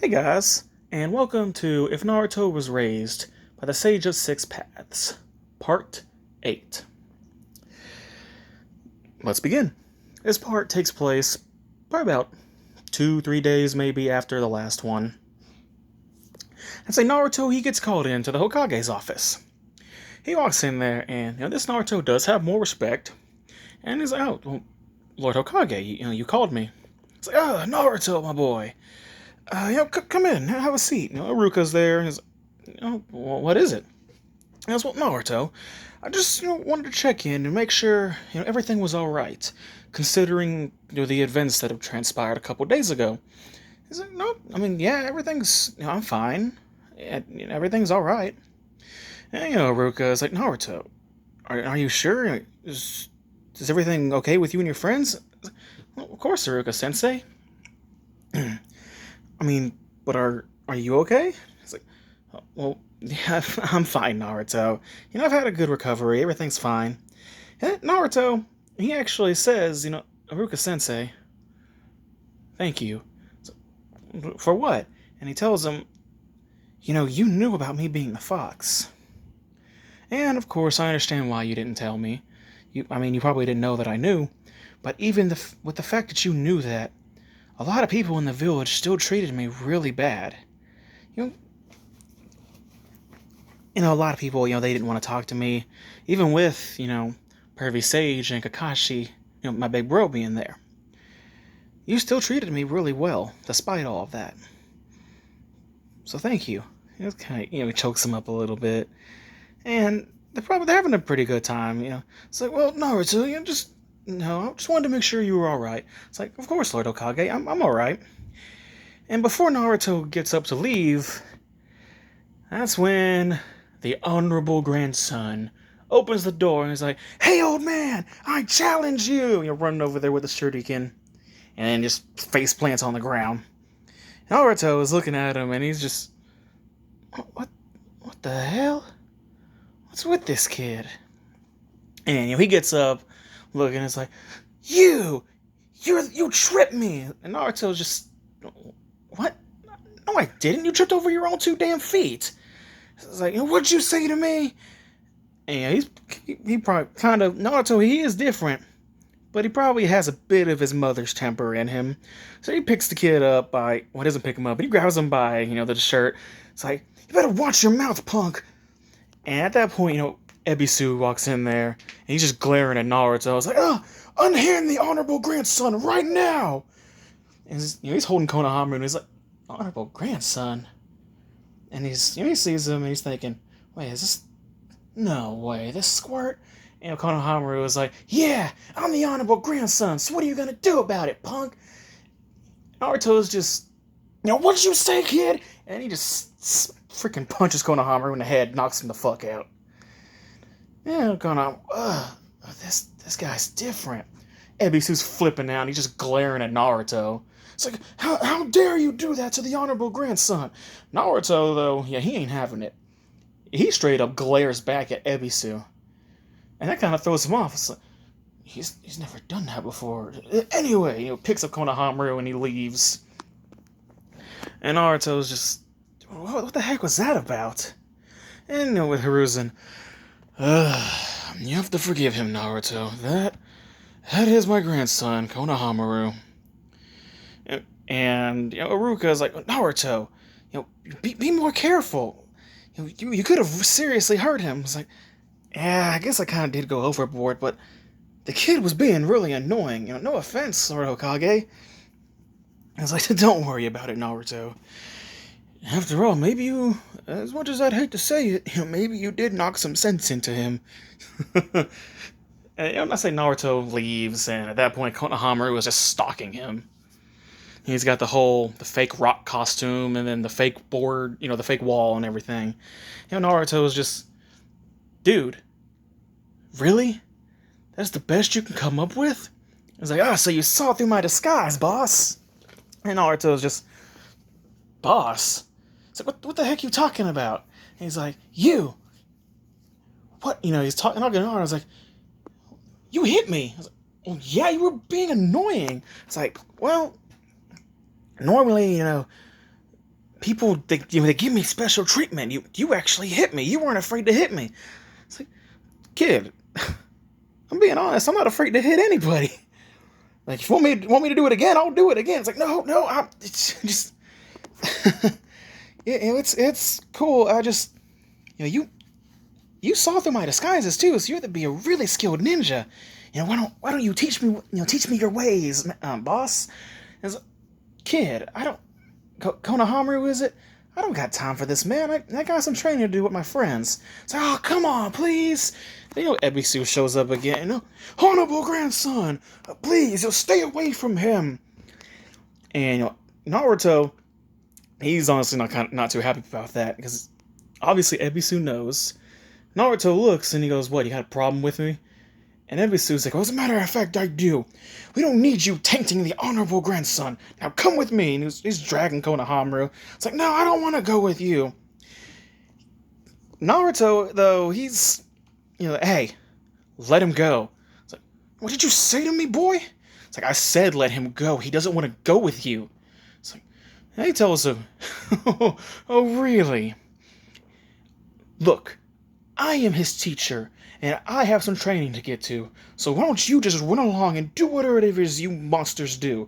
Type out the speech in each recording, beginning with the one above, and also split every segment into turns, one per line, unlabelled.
Hey guys, and welcome to If Naruto Was Raised by the Sage of Six Paths, Part 8. Let's begin. This part takes place probably about 2-3 days maybe after the last one. And say Naruto, he gets called into the Hokage's office. He walks in there, and this Naruto does have more respect. And he's like, "Oh, well, Lord Hokage, you called me." It's like, "Oh, Naruto, my boy. Come in, have a seat." Aruka's there, and he's like, well, what is it?" And I was, "Well, Naruto, I just, wanted to check in and make sure, everything was all right, considering, the events that have transpired a couple days ago." He's like, "No, I mean, yeah, everything's, I'm fine. Yeah, everything's all right." And, Aruka is like, "Naruto, are you sure? Is everything okay with you and your friends?" "Well, of course, Aruka-sensei. I mean, but are you okay?" It's like, "Oh, well, yeah, I'm fine, Naruto. I've had a good recovery. Everything's fine." And Naruto, he actually says, "Aruka Sensei, thank you." So, "For what?" And he tells him, "You knew about me being the fox. And of course, I understand why you didn't tell me. You probably didn't know that I knew. But even with the fact that you knew that, a lot of people in the village still treated me really bad. You know, a lot of people, they didn't want to talk to me, even with, Pervy Sage and Kakashi, my big bro being there. You still treated me really well, despite all of that. So thank you." It kind of, he chokes him up a little bit, and they're having a pretty good time. It's like, "Well, Naruto, I just wanted to make sure you were all right." It's like, "Of course, Lord Hokage, I'm all right." And before Naruto gets up to leave, that's when the honorable grandson opens the door and is like, "Hey, old man, I challenge you!" Running over there with a shuriken, and then just face plants on the ground. Naruto is looking at him, and he's just, what the hell? What's with this kid?" And he gets up, looking, it's like, you tripped me." And Naruto's just, "What? No, I didn't. You tripped over your own two damn feet." It's like, "What'd you say to me?" And he probably kind of, Naruto, he is different, but he probably has a bit of his mother's temper in him. So he picks the kid up by, well, he doesn't pick him up, but he grabs him by, the shirt. It's like, "You better watch your mouth, punk." And at that point, Ebisu walks in there, and he's just glaring at Naruto. It's like, "Unhand the honorable grandson right now!" And he's holding Konohamaru, and he's like, "Honorable grandson?" And he sees him, and he's thinking, "Wait, is this, no way, this squirt?" And Konohamaru is like, "Yeah, I'm the honorable grandson, so what are you gonna do about it, punk?" Naruto's just, "What'd you say, kid?" And he just freaking punches Konohamaru in the head, knocks him the fuck out. Yeah, Konohamaru, this guy's different. Ebisu's flipping out, and he's just glaring at Naruto. It's like, how dare you do that to the honorable grandson?" Naruto, though, yeah, he ain't having it. He straight up glares back at Ebisu. And that kind of throws him off. It's like, he's never done that before. Anyway, picks up Konohamaru and he leaves. And Naruto's just, what the heck was that about? And with Hiruzen, "You have to forgive him, Naruto. That is my grandson, Konohamaru." And Aruka is like, "Naruto, be more careful. You could have seriously hurt him." It's like, "Yeah, I guess I kind of did go overboard, but the kid was being really annoying. No offense, Lord Hokage." I was like, "Don't worry about it, Naruto. After all, maybe you, as much as I'd hate to say it, maybe you did knock some sense into him." And I say Naruto leaves, and at that point, Konohamaru was just stalking him. He's got the fake rock costume, and then the fake board, the fake wall and everything. Naruto is just, "Dude, really? That's the best you can come up with?" He's like, "So you saw through my disguise, boss." And Naruto's just, "Boss?" It's like, what the heck are you talking about?" And he's like, "You. What?" He's talking to Naruto. I was like, "You hit me." I was like, "Well, yeah, you were being annoying." It's like, well, normally, people, they give me special treatment. You actually hit me. You weren't afraid to hit me. It's like, kid, I'm being honest. I'm not afraid to hit anybody. Like, if you want me to do it again, I'll do it again. It's like, no, it's just, it's cool. I just, you saw through my disguises too, so you have to be a really skilled ninja. Why don't you teach me, teach me your ways, boss? As kid, I don't, Konohamaru, is it? I don't got time for this, man. I got some training to do with my friends. So, oh, come on, please. Ebisu shows up again. Honorable grandson, please, stay away from him. And, Naruto, he's honestly not too happy about that, because obviously Ebisu knows. Naruto looks and he goes, what, you got a problem with me? And Ebisu's like, as a matter of fact, I do. We don't need you tainting the honorable grandson. Now come with me. And he's dragging Konohamaru. It's like, no, I don't want to go with you. Naruto, though, he's, hey, let him go. It's like, what did you say to me, boy? It's like, I said let him go. He doesn't want to go with you. It's like, and he tells him, oh, really? Look, I am his teacher, and I have some training to get to, so why don't you just run along and do whatever it is you monsters do?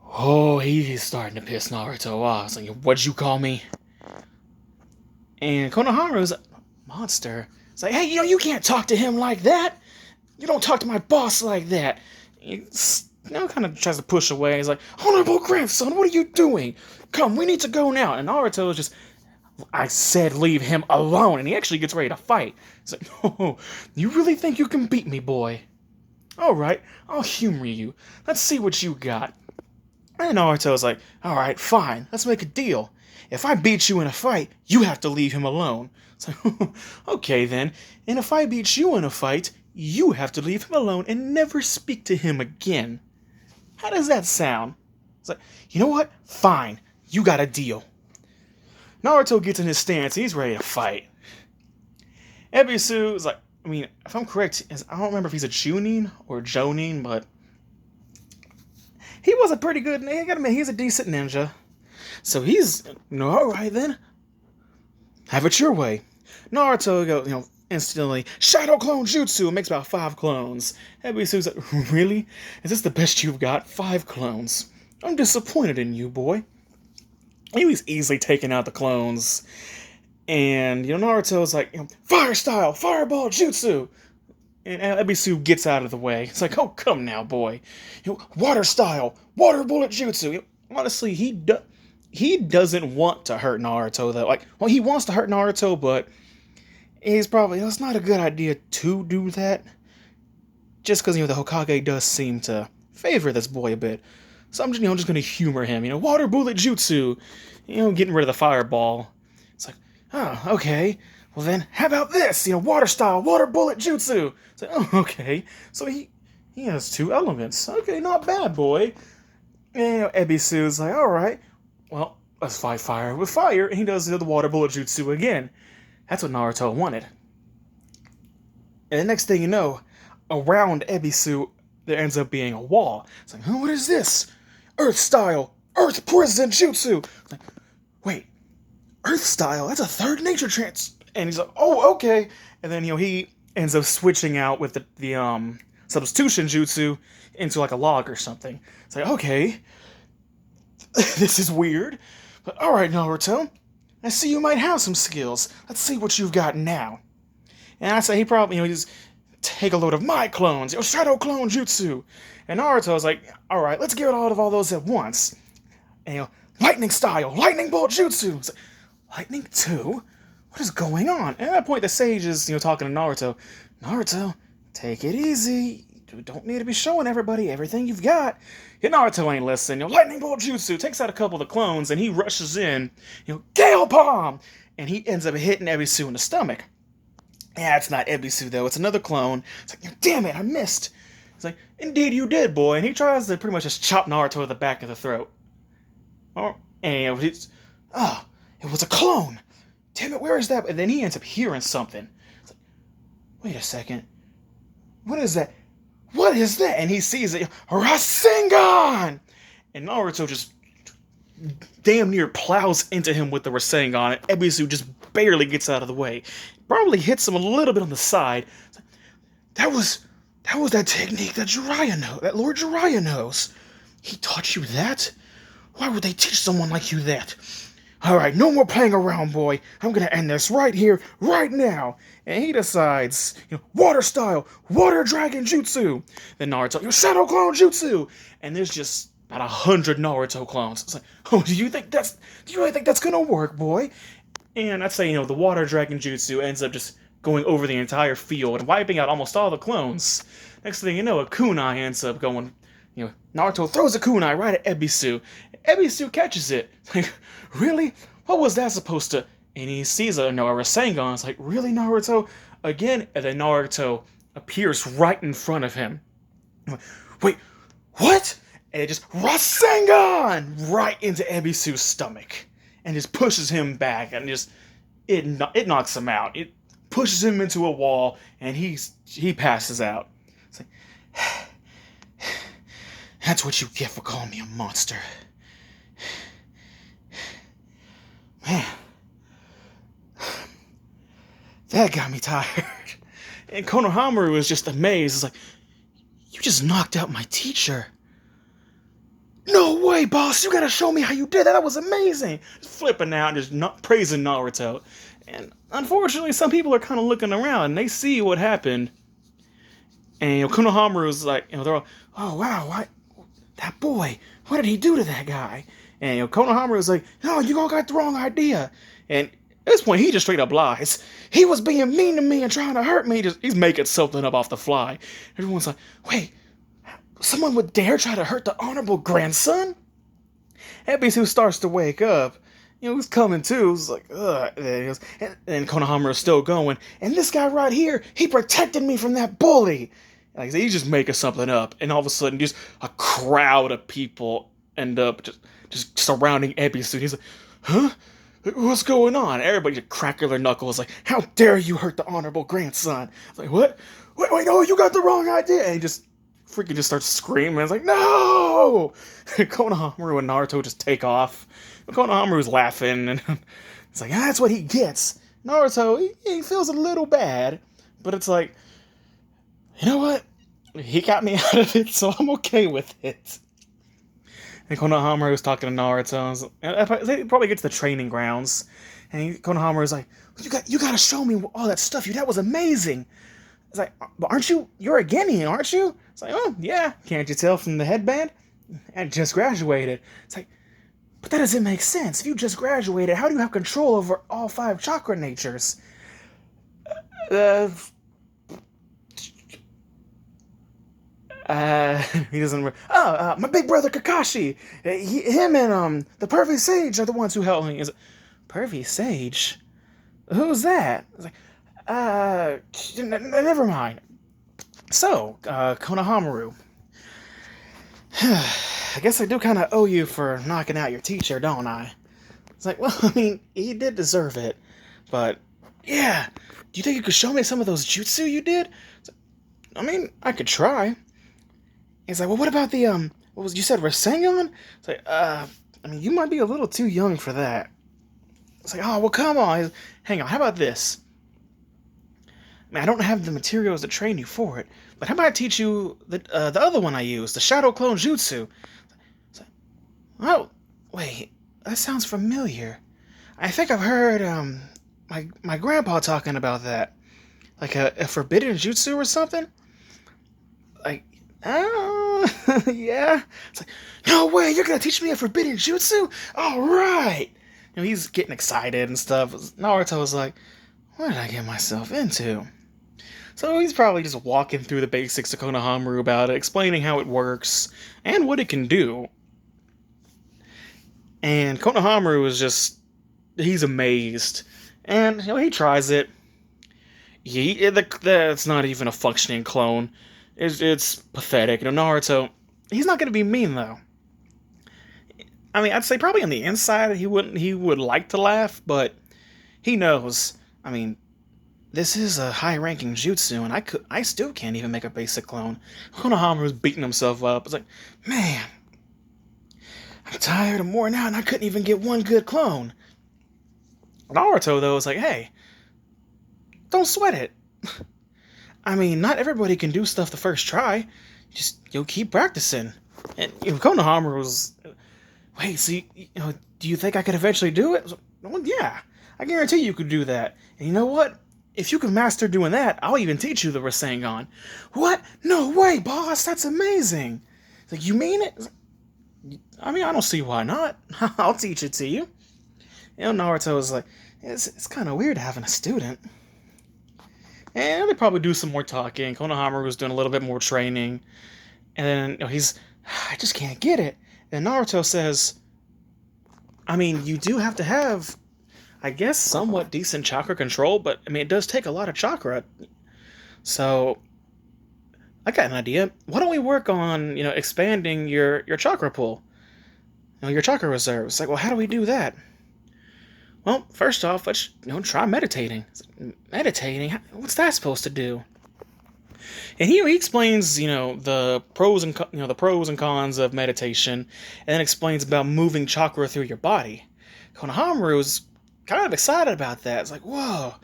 Oh, he's starting to piss Naruto off. It's like, what'd you call me? And Konohamaru's like, monster. It's like, hey, you can't talk to him like that. You don't talk to my boss like that. Kind of tries to push away. He's like, honorable grandson, what are you doing? Come, we need to go now. And Naruto is just, I said leave him alone, and he actually gets ready to fight. He's like, oh, you really think you can beat me, boy? Alright, I'll humor you. Let's see what you got. And Naruto's like, alright, fine, let's make a deal. If I beat you in a fight, you have to leave him alone. It's like, okay then, and if I beat you in a fight, you have to leave him alone and never speak to him again. How does that sound? It's like, you know what? Fine, you got a deal. Naruto gets in his stance, he's ready to fight. Ebisu is like, if I'm correct, I don't remember if he's a Chunin or Jonin, but he was a pretty good, I gotta admit, he's a decent ninja. So he's, alright then, have it your way. Naruto goes, instantly, Shadow Clone Jutsu, it makes about 5 clones. Ebisu's like, really? Is this the best you've got? 5 clones. I'm disappointed in you, boy. He was easily taking out the clones. And, Naruto's like, fire style, fireball jutsu. And Ebisu gets out of the way. It's like, oh, come now, boy. Water style, water bullet jutsu. Honestly, he doesn't want to hurt Naruto, though. He wants to hurt Naruto, but he's probably, it's not a good idea to do that. Just because, the Hokage does seem to favor this boy a bit. So I'm just going to humor him, water bullet jutsu, getting rid of the fireball. It's like, oh, okay. Well then, how about this, water style, water bullet jutsu. It's like, oh, okay. So he has 2 elements. Okay, not bad, boy. And, Ebisu's like, alright, well, let's fight fire with fire. And he does the water bullet jutsu again. That's what Naruto wanted. And the next thing you know, around Ebisu, there ends up being a wall. It's like, what is this? Earth style, earth prison jutsu. Like, wait, earth style? That's a 3rd nature trance. And he's like, oh, okay. And then he ends up switching out with the substitution jutsu into like a log or something. It's like, okay, this is weird, but all right, Naruto. I see you might have some skills. Let's see what you've got now. And I say he probably, he's take a load of my clones, Shadow Clone Jutsu. And Naruto's like, alright, let's get all of all those at once. And lightning style, lightning bolt jutsu. It's like, lightning too? What is going on? And at that point the sage is, talking to Naruto. Naruto, take it easy. You don't need to be showing everybody everything you've got. And Naruto ain't listening. Lightning bolt jutsu takes out a couple of the clones and he rushes in, Gale Palm! And he ends up hitting Ebisu in the stomach. Yeah, it's not Ebisu, though. It's another clone. It's like, damn it, I missed. It's like, indeed you did, boy. And he tries to pretty much just chop Naruto in the back of the throat. And it was a clone. Damn it, where is that? And then he ends up hearing something. It's like, wait a second. What is that? What is that? And he sees it. Rasengan! And Naruto just damn near plows into him with the Rasengan, and Ebisu just barely gets out of the way. Probably hits him a little bit on the side. That was that technique that Jiraiya knows, that Lord Jiraiya knows. He taught you that? Why would they teach someone like you that? Alright, no more playing around, boy. I'm gonna end this right here, right now. And he decides, water style, water dragon jutsu. Then Naruto, your shadow clone jutsu. And there's just about 100 Naruto clones. It's like, oh, do you really think that's gonna work, boy? And I'd say, the water dragon jutsu ends up just going over the entire field and wiping out almost all the clones. Next thing you know, a kunai ends up going, Naruto throws a kunai right at Ebisu. Ebisu catches it. Like, really? What was that supposed to? And he sees a Rasengan. It's like, really, Naruto? Again, and then Naruto appears right in front of him. Like, wait, what? And it just Rasengan right into Ebisu's stomach, and just pushes him back, and just it knocks him out. It pushes him into a wall, and he passes out. It's like, that's what you get for calling me a monster. Man, that got me tired. And Konohamaru was just amazed. It's like, you just knocked out my teacher. No way, boss! You gotta show me how you did that. That was amazing. Just flipping out and just praising Naruto. And unfortunately, some people are kind of looking around and they see what happened. And Konohamaru's like, they're all, oh wow, what? That boy, what did he do to that guy? And Konohamaru's like, no, you all got the wrong idea. And at this point, he just straight up lies. He was being mean to me and trying to hurt me. He's making something up off the fly. Everyone's like, wait, someone would dare try to hurt the honorable grandson? Ebisu starts to wake up. He's coming to. He's like, ugh. And Konohamaru's still going. And this guy right here, he protected me from that bully. Like I said, he's just making something up. And all of a sudden, just a crowd of people end up just surrounding Ebisu. He's like, huh? What's going on? Everybody just cracking their knuckles like, how dare you hurt the honorable grandson? It's like, what? Wait, no, you got the wrong idea. And he just freaking just starts screaming. It's like, no! Konohamaru and Naruto just take off. Konohamaru's laughing, and it's like, that's what he gets. Naruto, he feels a little bad, but it's like, you know what? He got me out of it, so I'm okay with it. And Konohamaru's talking to Naruto. They probably get to the training grounds, and Konohamaru's like, you gotta show me all that stuff. That was amazing. It's like, but you're a Genin, aren't you? It's like, oh, yeah. Can't you tell from the headband? I just graduated. It's like, but that doesn't make sense. If you just graduated, how do you have control over all 5 chakra natures? He doesn't. My big brother Kakashi. Him and the Perfect Sage are the ones who helped me. Is it Perfect Sage? Who's that? It's like, never mind. So, Konohamaru. I guess I do kind of owe you for knocking out your teacher, don't I? It's like, well, I mean, he did deserve it. But, yeah. Do you think you could show me some of those jutsu you did? I mean, I could try. He's like, well, what about the, you said Rasengan? It's like, I mean, you might be a little too young for that. It's like, oh, well, come on. Hang on, how about this? I mean, I don't have the materials to train you for it, but how about I teach you the other one I use, the Shadow Clone Jutsu? It's like, oh, wait, that sounds familiar. I think I've heard, my grandpa talking about that. Like a forbidden jutsu or something? Like, oh, yeah. It's like, no way, you're gonna teach me a forbidden jutsu? Alright! He's getting excited and stuff. Naruto's like, what did I get myself into? So he's probably just walking through the basics to Konohamaru about it, explaining how it works, and what it can do. And Konohamaru is just, he's amazed. And, he tries it. That's not even a functioning clone. It's pathetic. Naruto, he's not going to be mean, though. I mean, I'd say probably on the inside he would like to laugh, but he knows. I mean, this is a high-ranking jutsu, and I still can't even make a basic clone. Konohamaru's beating himself up. It's like, man, I'm tired, I'm worn out, and I couldn't even get one good clone. Naruto, though, is like, hey, don't sweat it. I mean, not everybody can do stuff the first try. Just, keep practicing. And, Konohamaru was, wait, so, do you think I could eventually do it? Well, yeah, I guarantee you could do that. And you know what? If you can master doing that, I'll even teach you the Rasengan. What? No way, boss, that's amazing. It's like, you mean it? I mean, I don't see why not. I'll teach it to you. Naruto was like, it's kind of weird having a student. And they probably do some more talking. Konohamaru was doing a little bit more training. And then I just can't get it. And Naruto says, I mean, you do have to have, I guess, somewhat decent chakra control, but I mean, it does take a lot of chakra. So, I got an idea. Why don't we work on, expanding your chakra pool? Your chakra reserves. It's like, well, how do we do that? Well, first off, let's try meditating. Meditating? What's that supposed to do? And he explains, the pros and cons of meditation, and then explains about moving chakra through your body. Konohamaru is kind of excited about that. It's like, whoa.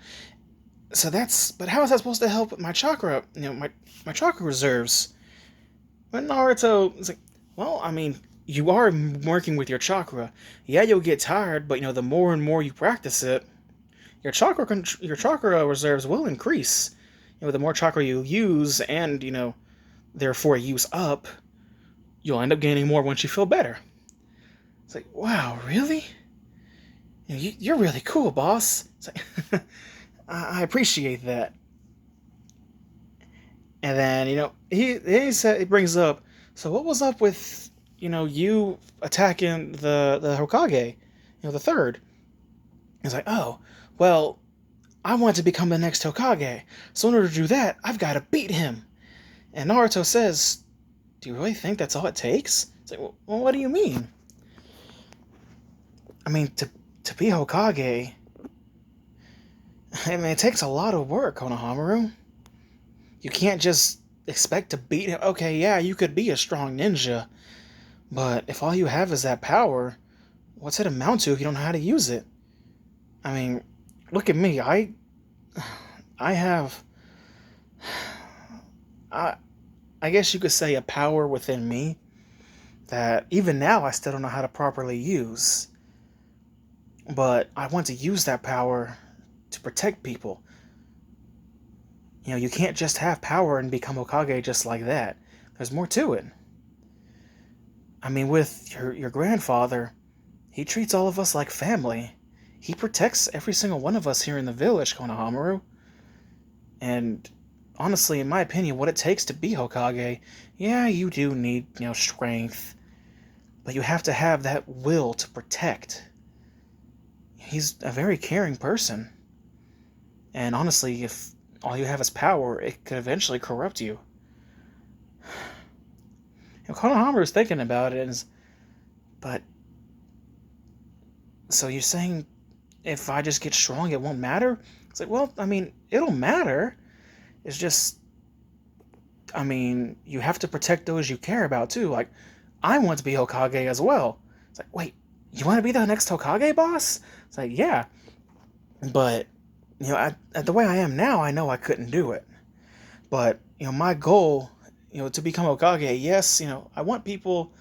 But how is that supposed to help with my chakra? My chakra reserves. But Naruto is like, well, I mean, you are working with your chakra. Yeah, you'll get tired, but the more and more you practice it, your chakra reserves will increase. The more chakra you use and therefore use up, you'll end up gaining more once you feel better. It's like, wow, really? You're really cool, boss. It's like, I appreciate that. And then he brings up, so what was up with you attacking the Hokage, the third. He's like, oh, well, I want to become the next Hokage, so in order to do that, I've got to beat him. And Naruto says, do you really think that's all it takes? It's like, well, what do you mean? I mean, to be Hokage, I mean, it takes a lot of work, Konohamaru. You can't just expect to beat him. Okay, yeah, you could be a strong ninja, but if all you have is that power, what's it amount to if you don't know how to use it? I mean, look at me. I have, I guess you could say, a power within me that even now I still don't know how to properly use. But I want to use that power to protect people. You can't just have power and become Hokage just like that. There's more to it. I mean, with your grandfather, he treats all of us like family. He protects every single one of us here in the village, Konohamaru. And honestly, in my opinion, what it takes to be Hokage, yeah, you do need, strength. But you have to have that will to protect. He's a very caring person. And honestly, if all you have is power, it could eventually corrupt you. Konohamaru's thinking about it, but so you're saying if I just get strong, it won't matter? It's like, well, I mean, it'll matter. It's just, I mean, you have to protect those you care about too. Like, I want to be Hokage as well. It's like, wait, you want to be the next Hokage, boss? It's like, yeah, but at the way I am now, I know I couldn't do it. But my goal, to become Hokage, yes, I want people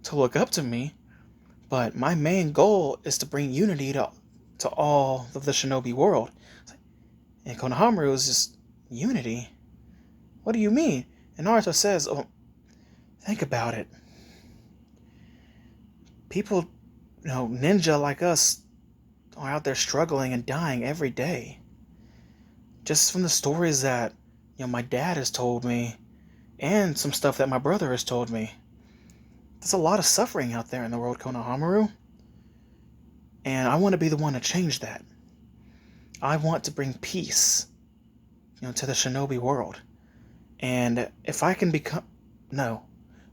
to look up to me, but my main goal is to bring unity to all of the shinobi world. And Konohamaru is just, unity? What do you mean? And Naruto says, oh, think about it. People, ninja like us are out there struggling and dying every day. Just from the stories that, my dad has told me, and some stuff that my brother has told me. There's a lot of suffering out there in the world, Konohamaru. And I want to be the one to change that. I want to bring peace, to the shinobi world. And if I can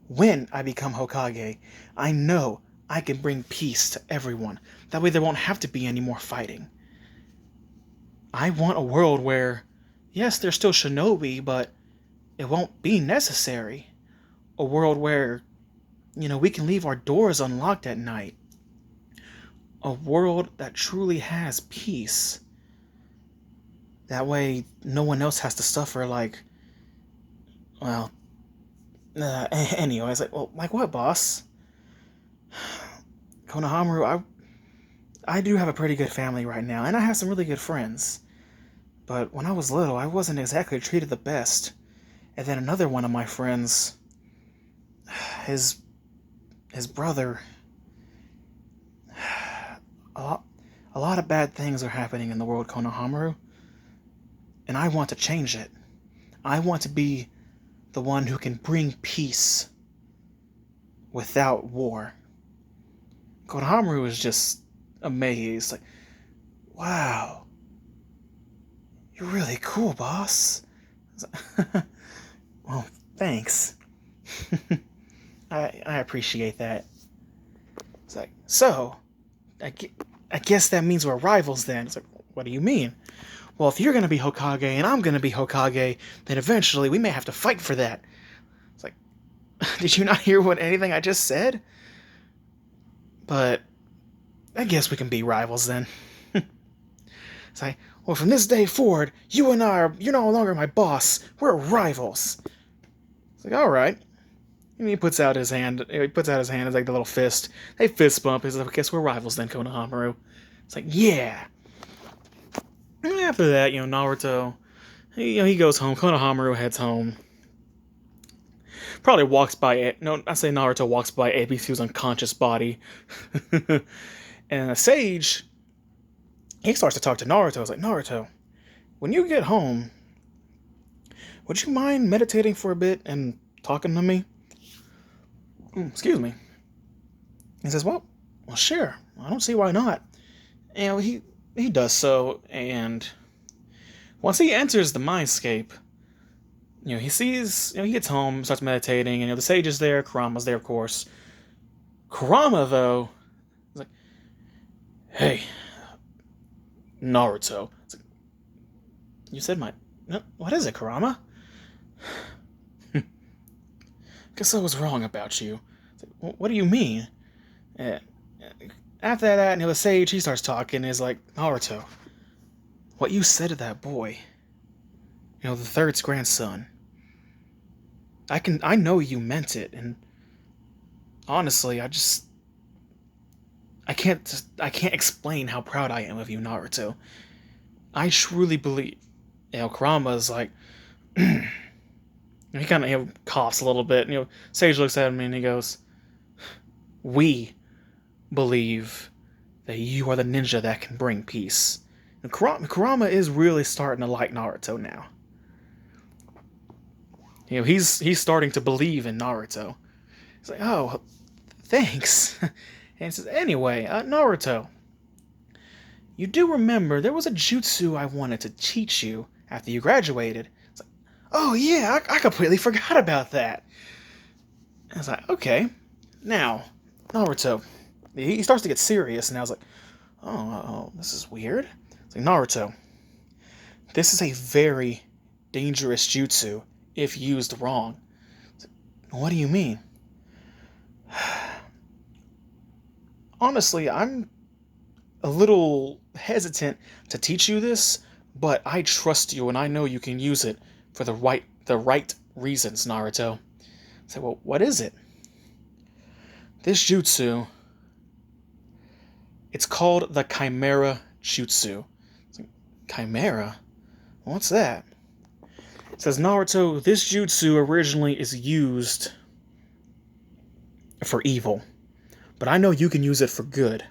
when I become Hokage, I know I can bring peace to everyone. That way there won't have to be any more fighting. I want a world where, yes, there's still shinobi, but it won't be necessary. A world where we can leave our doors unlocked at night. A world that truly has peace. That way, no one else has to suffer like, well, anyway, it's like, well, like what, boss? Konohamaru, I do have a pretty good family right now, and I have some really good friends. But when I was little, I wasn't exactly treated the best. And then another one of my friends, his brother, a lot of bad things are happening in the world, Konohamaru, and I want to change it. I want to be the one who can bring peace without war. Konohamaru is just amazed, like, wow, you're really cool, boss. Well, thanks. I appreciate that. It's like, so, I guess that means we're rivals then. It's like, what do you mean? Well, if you're going to be Hokage and I'm going to be Hokage, then eventually we may have to fight for that. It's like, did you not hear anything I just said? But I guess we can be rivals then. It's like, well, from this day forward, you're no longer my boss. We're rivals. It's like, all right. And he puts out his hand. He puts out his hand as like the little fist. They fist bump. He's like, I guess we're rivals then, Konohamaru. It's like, yeah. And after that, Naruto, he goes home. Konohamaru heads home. Probably walks by. No, I say Naruto walks by ABC's unconscious body. And a sage, he starts to talk to Naruto. He's like, Naruto, when you get home, would you mind meditating for a bit and talking to me? Excuse me. He says, well, sure. I don't see why not. And he does so, and once he enters the mindscape, he sees, he gets home, starts meditating, and the sage is there, Kurama's there, of course. Kurama, though, is like, hey, Naruto. It's like, you said no, what is it, Kurama? Guess I was wrong about you. Like, what do you mean? After that, the sage, he starts talking, and is like, Naruto, what you said to that boy, the third's grandson, I know you meant it, and honestly, I can't explain how proud I am of you, Naruto. I truly believe, Kurama's like, he kind of coughs a little bit, Sage looks at him and he goes, we believe that you are the ninja that can bring peace. And Kurama is really starting to like Naruto now. He's starting to believe in Naruto. He's like, oh, thanks. And he says, anyway, Naruto, you do remember there was a jutsu I wanted to teach you after you graduated. It's like, oh yeah, I completely forgot about that. I was like, okay. Now, Naruto, he starts to get serious, and I was like, oh, this is weird. It's like, Naruto, this is a very dangerous jutsu if used wrong. Like, what do you mean? Honestly, I'm a little hesitant to teach you this, but I trust you and I know you can use it for the right reasons, Naruto. I said, well, what is it? This jutsu, it's called the Chimera Jutsu. Like, Chimera? What's that? It says, Naruto, this jutsu originally is used for evil, but I know you can use it for good.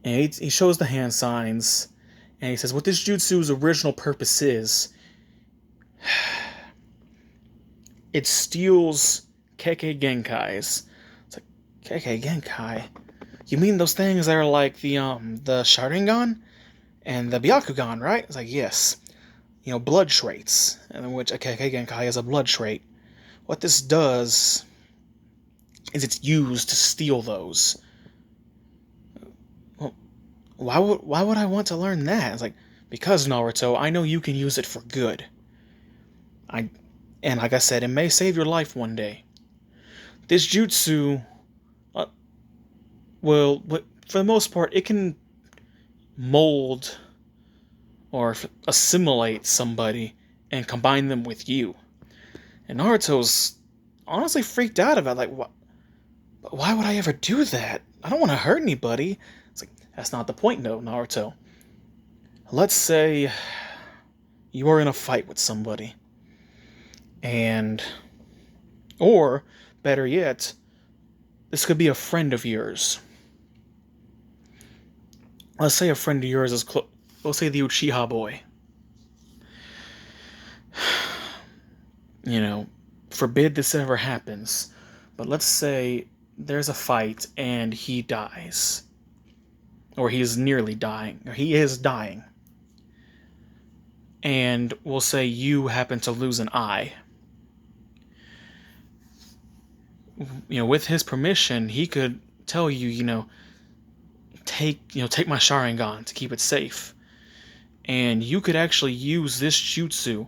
And he shows the hand signs, and he says, what this jutsu's original purpose is, it steals Kekkei Genkais. It's like, Kekkei Genkai? You mean those things that are like the Sharingan and the Byakugan, right? It's like, yes. Blood traits, in which a Kekkei Genkai is a blood trait. What this does is it's used to steal those. Well, why would I want to learn that? It's like, because, Naruto, I know you can use it for good. And like I said, it may save your life one day. This jutsu, uh, well, for the most part, it can mold or assimilate somebody and combine them with you. And Naruto's honestly freaked out about, like, what? Why would I ever do that? I don't want to hurt anybody. It's like, that's not the point, though, Naruto. Let's say you are in a fight with somebody, and, or better yet, this could be a friend of yours. Let's say a friend of yours is let's say the Uchiha boy. You know, forbid this ever happens, but let's say there's a fight and he dies. Or he is nearly dying. Or he is dying. And we'll say you happen to lose an eye. You know, with his permission, he could tell you, take my Sharingan to keep it safe. And you could actually use this jutsu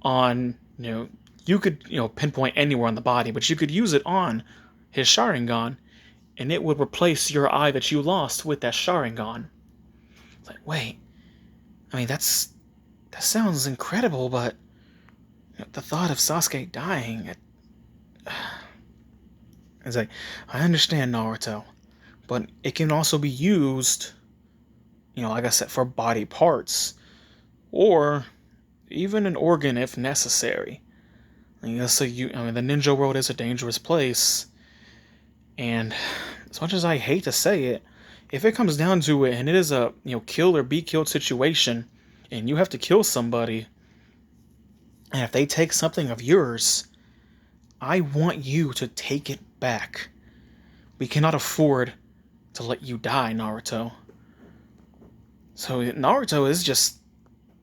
on, you could, pinpoint anywhere on the body, but you could use it on his Sharingan, and it would replace your eye that you lost with that Sharingan. It's like, wait, I mean, that sounds incredible, but the thought of Sasuke dying, it's like, I understand, Naruto, but it can also be used, like I said, for body parts, or even an organ if necessary. The ninja world is a dangerous place, and as much as I hate to say it, if it comes down to it, and it is a kill or be killed situation, and you have to kill somebody, and if they take something of yours, I want you to take it back. We cannot afford to let you die, Naruto. So Naruto is just,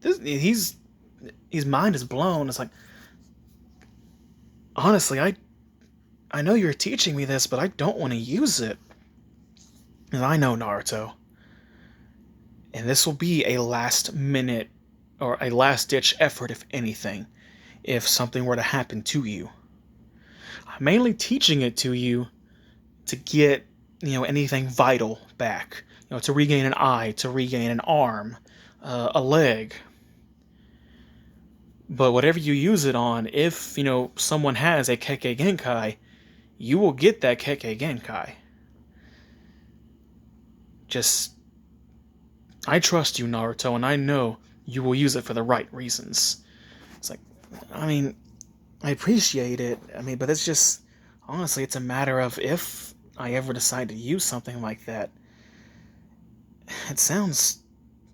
his mind is blown. It's like, honestly, I know you're teaching me this, but I don't want to use it. And I know, Naruto. And this will be a last minute or a last ditch effort, if anything, if something were to happen to you. I'm mainly teaching it to you to get, anything vital back. To regain an eye, to regain an arm, a leg. But whatever you use it on, if, someone has a Kekkei Genkai, you will get that Kekkei Genkai. I trust you, Naruto, and I know you will use it for the right reasons. It's like, I appreciate it, but it's just, honestly, it's a matter of if I ever decide to use something like that. It sounds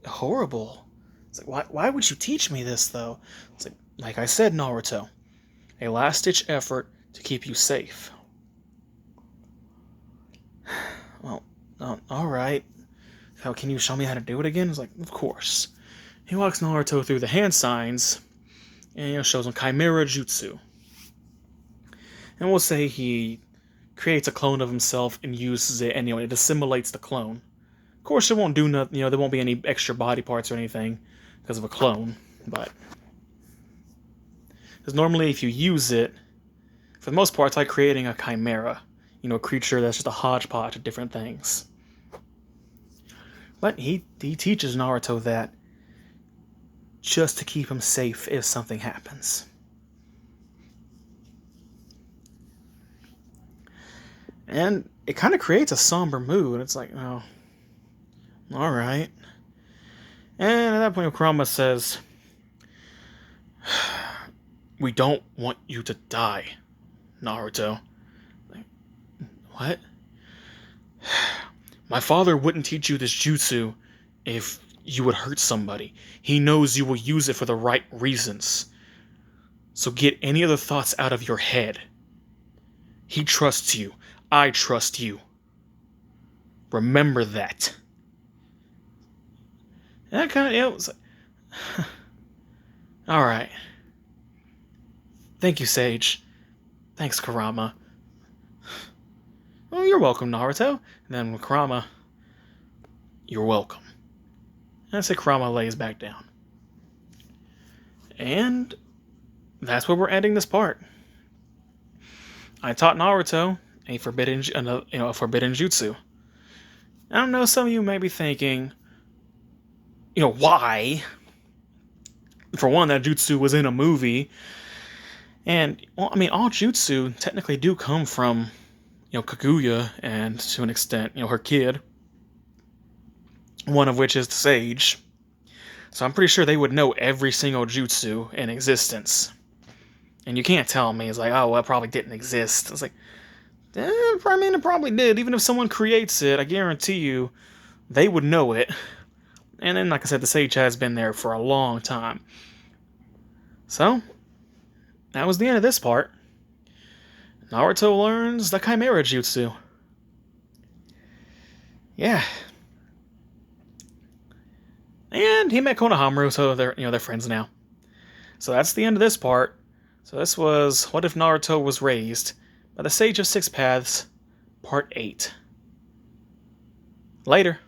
horrible. It's like, why would you teach me this, though? It's like I said, Naruto, a last-ditch effort to keep you safe. Well, alright. How can you show me how to do it again? It's like, of course. He walks Naruto through the hand signs, and shows him Chimera Jutsu. And we'll say he creates a clone of himself and uses it, and it assimilates the clone. Of course, it won't do nothing. There won't be any extra body parts or anything because of a clone. But because normally, if you use it, for the most part, it's like creating a chimera. A creature that's just a hodgepodge of different things. But he teaches Naruto that just to keep him safe if something happens. And it kind of creates a somber mood. It's like, oh, alright. And at that point, Kurama says, we don't want you to die, Naruto. Like, what? My father wouldn't teach you this jutsu if you would hurt somebody. He knows you will use it for the right reasons. So get any other thoughts out of your head. He trusts you. I trust you. Remember that. And that kind of, was like, alright. Thank you, Sage. Thanks, Kurama. Well, you're welcome, Naruto. And then with Kurama, you're welcome. And I say Kurama lays back down. And that's where we're ending this part. I taught Naruto a forbidden, a forbidden jutsu. I don't know. Some of you may be thinking, why? For one, that jutsu was in a movie, and well, I mean, all jutsu technically do come from, Kaguya, and to an extent, her kid. One of which is the Sage. So I'm pretty sure they would know every single jutsu in existence. And you can't tell me, it's like, oh, well, it probably didn't exist. It's like, I mean, it probably did. Even if someone creates it, I guarantee you, they would know it. And then, like I said, the Sage has been there for a long time. So, that was the end of this part. Naruto learns the Chimera Jutsu. Yeah. And he met Konohamaru, so they're friends now. So that's the end of this part. So this was What If Naruto Was Raised by the Sage of Six Paths, Part 8. Later.